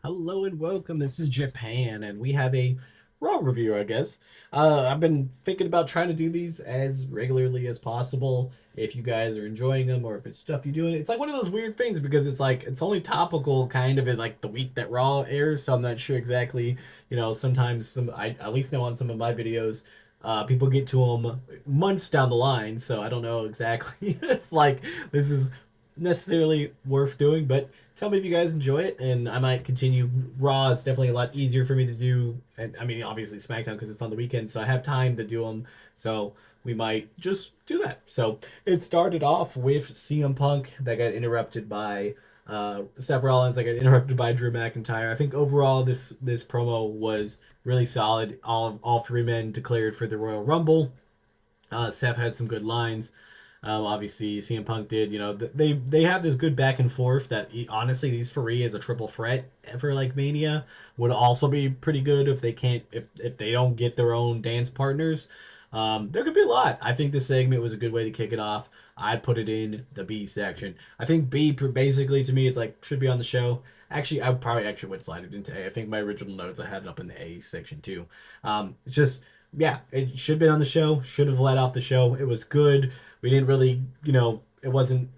Hello and welcome. This is Japan, and we have a Raw review, I guess. I've been thinking about trying to do these as regularly as possible. If you guys are enjoying them, or if it's stuff you're doing, it's like one of those weird things because it's like it's only topical kind of in like the week that Raw airs. So I'm not sure exactly. Sometimes I at least know on some of my videos, people get to them months down the line. So I don't know exactly if like this is necessarily worth doing, but tell me if you guys enjoy it, and I might continue. Raw is definitely a lot easier for me to do, and I mean, obviously SmackDown because it's on the weekend, so I have time to do them. So we might just do that. So it started off with CM Punk that got interrupted by Seth Rollins. That got interrupted by Drew McIntyre. I think overall this promo was really solid. All three men declared for the Royal Rumble. Seth had some good lines. Obviously, CM Punk did. They have this good back and forth that honestly, these three as a triple threat for like Mania would also be pretty good if they can't if they don't get their own dance partners. There could be a lot. I think this segment was a good way to kick it off. I'd put it in the B section. I think B basically to me is like should be on the show. Actually, I probably actually would slide it into A. I think my original notes I had it up in the A section too. It's just yeah, it should have been on the show. Should have let off the show. It was good. We didn't really, it wasn't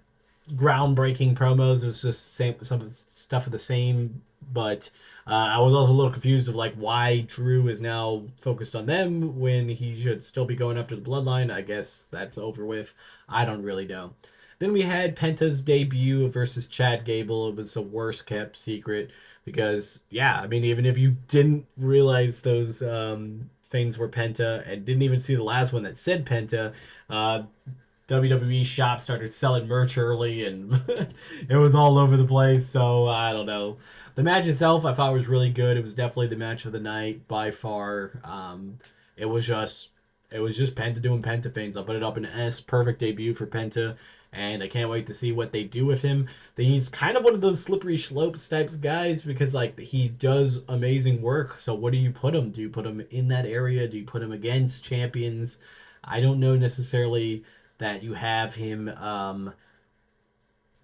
groundbreaking promos. It was just some of the stuff of the same. But I was also a little confused of like why Drew is now focused on them when he should still be going after the Bloodline. I guess that's over with. I don't really know. Then we had Penta's debut versus Chad Gable. It was the worst kept secret because, yeah, I mean, even if you didn't realize those things were Penta and didn't even see the last one that said Penta, uh, WWE shop started selling merch early and it was all over the place. So I don't know. The match itself, I thought was really good. It was definitely the match of the night by far. It was just it was just Penta doing Penta things. I'll put it up in S. Perfect debut for Penta, and I can't wait to see what they do with him. He's kind of one of those slippery slopes types guys because like he does amazing work. So what do you put him? Do you put him in that area? Do you put him against champions? I don't know necessarily that you have him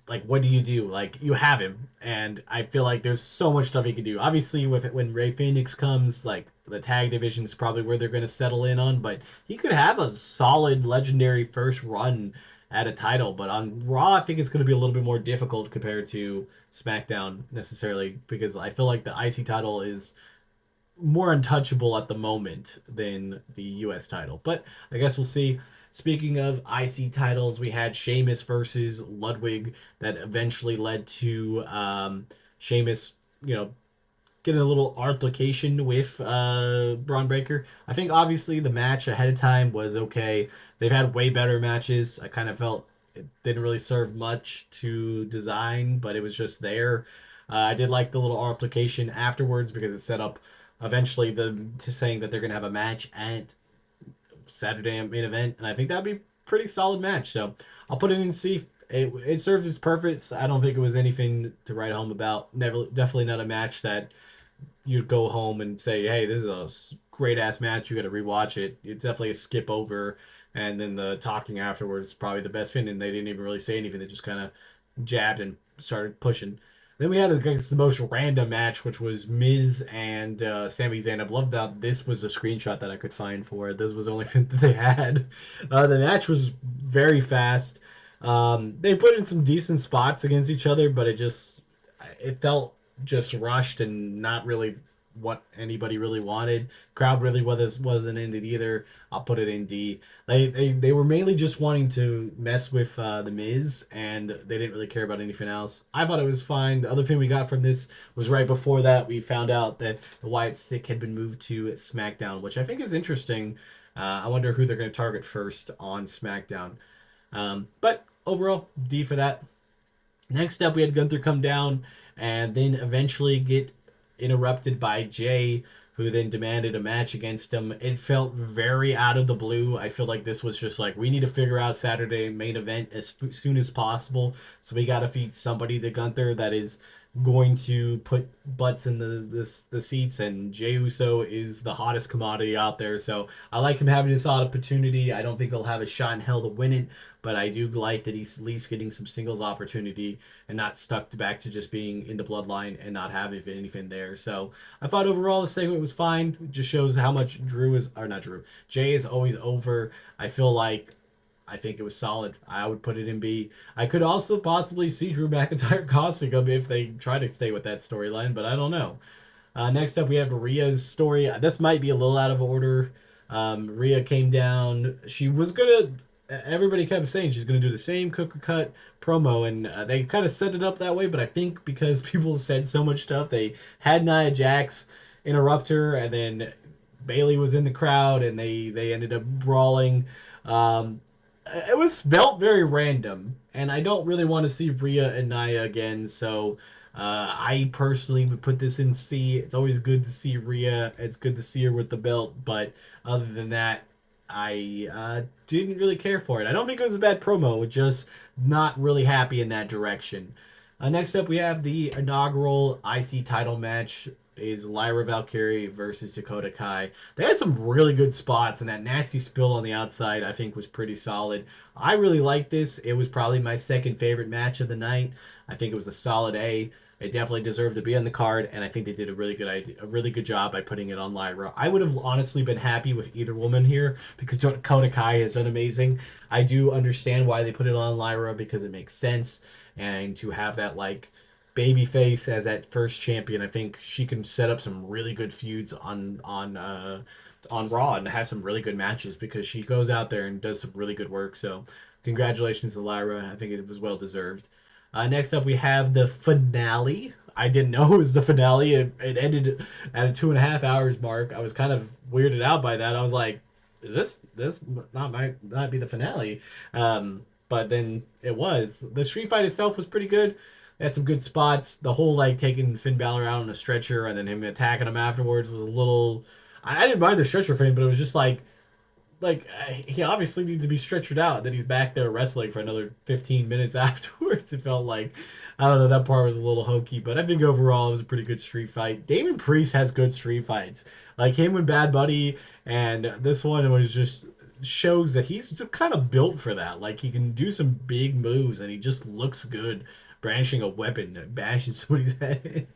like what do you do? Like you have him, and I feel like there's so much stuff he can do. Obviously, with it, when Ray Phoenix comes, like the tag division is probably where they're going to settle in on. But he could have a solid legendary first run at a title. But on Raw, I think it's going to be a little bit more difficult compared to SmackDown necessarily because I feel like the IC title is more untouchable at the moment than the U.S. title. But I guess we'll see. Speaking of IC titles, we had Sheamus versus Ludwig that eventually led to Sheamus, getting a little altercation with Braun Breaker. I think obviously the match ahead of time was okay. They've had way better matches. I kind of felt it didn't really serve much to design, but it was just there. I did like the little altercation afterwards because it set up eventually to saying that they're gonna have a match at Saturday main event, and I think that'd be a pretty solid match. So I'll put it in C. It serves its purpose. I don't think it was anything to write home about. Never, definitely not a match that you'd go home and say, "Hey, this is a great ass match. You got to rewatch it." It's definitely a skip over, and then the talking afterwards is probably the best thing. And they didn't even really say anything. They just kind of jabbed and started pushing. Then we had the most random match, which was Miz and Sami Zayn. I love that this was a screenshot that I could find for it. This was the only thing that they had. The match was very fast. They put in some decent spots against each other, but it felt just rushed and not really what anybody really wanted. Crowd really wasn't in it either. I'll put it in D. They were mainly just wanting to mess with the Miz, and they didn't really care about anything else. I thought it was fine. The other thing we got from this was right before that we found out that the Wyatt stick had been moved to SmackDown, which I think is interesting. I wonder who they're going to target first on SmackDown. But overall, D for that. Next up, we had Gunther come down and then eventually get interrupted by Jay, who then demanded a match against him. It felt very out of the blue. I feel like this was just like, we need to figure out Saturday main event as soon as possible. So we got to feed somebody to Gunther that is going to put butts in the seats, and Jey Uso is the hottest commodity out there. So I like him having this opportunity. I don't think he'll have a shot in hell to win it, but I do like that he's at least getting some singles opportunity and not stuck back to just being in the bloodline and not having anything there. So I thought overall the segment was fine. It just shows how much Drew is, or not Drew, Jay is always over. I feel like I think it was solid. I would put it in B. I could also possibly see Drew McIntyre costing him if they try to stay with that storyline, but I don't know. Next up, we have Rhea's story. This might be a little out of order. Rhea came down. She was gonna. Everybody kept saying she's gonna do the same cooker cut promo, and they kind of set it up that way. But I think because people said so much stuff, they had Nia Jax interrupt her, and then Bailey was in the crowd, and they ended up brawling. Um, it was felt very random, and I don't really want to see Rhea and Nia again. So I personally would put this in C. It's always good to see Rhea. It's good to see her with the belt, but other than that, I didn't really care for it. I don't think it was a bad promo. Just not really happy in that direction. Next up, we have the inaugural IC title match. Is Lyra Valkyrie versus Dakota Kai. They had some really good spots, and that nasty spill on the outside I think was pretty solid. I really liked this. It was probably my second favorite match of the night. I think it was a solid A. It definitely deserved to be on the card, and I think they did a really good job by putting it on Lyra. I would have honestly been happy with either woman here because Dakota Kai has done amazing. I do understand why they put it on Lyra because it makes sense, and to have that like babyface as that first champion, I think she can set up some really good feuds on Raw and have some really good matches because she goes out there and does some really good work. So, congratulations to Lyra. I think it was well deserved. Next up, we have the finale. I didn't know it was the finale. It ended at a 2.5 hours mark. I was kind of weirded out by that. I was like, this not might be the finale?" But then it was. The street fight itself was pretty good. It had some good spots. The whole like taking Finn Balor out on a stretcher and then him attacking him afterwards was a little. I didn't mind the stretcher thing, but it was just like he obviously needed to be stretchered out. Then he's back there wrestling for another 15 minutes afterwards. It felt like I don't know, that part was a little hokey, but I think overall it was a pretty good street fight. Damon Priest has good street fights, like him with Bad Buddy, and this one was just shows that he's just kind of built for that. Like he can do some big moves, and he just looks good brandishing a weapon, bashing somebody's head in.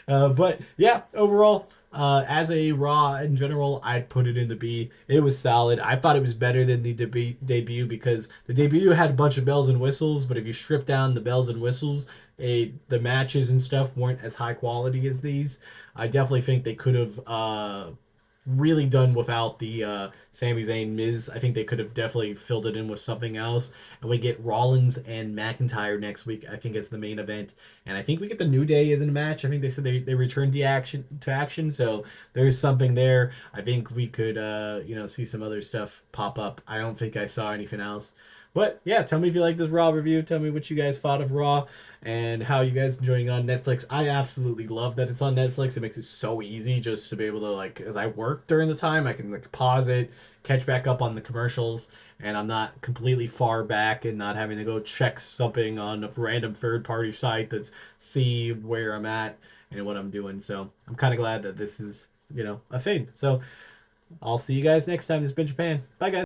But yeah, overall, as a Raw in general, I'd put it in the B. It was solid. I thought it was better than the debut because the debut had a bunch of bells and whistles, but if you strip down the bells and whistles, the matches and stuff weren't as high quality as these. I definitely think they could have really done without the Sami Zayn Miz. I think they could have definitely filled it in with something else. And we get Rollins and McIntyre next week, I think, as the main event. And I think we get the New Day as in a match. I think they said they returned the action to action, so there's something there. I think we could see some other stuff pop up. I don't think I saw anything else. But yeah, tell me if you like this Raw review. Tell me what you guys thought of Raw and how you guys enjoying it on Netflix. I absolutely love that it's on Netflix. It makes it so easy just to be able to like, as I work during the time, I can like pause it, catch back up on the commercials, and I'm not completely far back and not having to go check something on a random third party site that's see where I'm at and what I'm doing. So I'm kind of glad that this is a thing. So I'll see you guys next time. This has been Japan. Bye guys.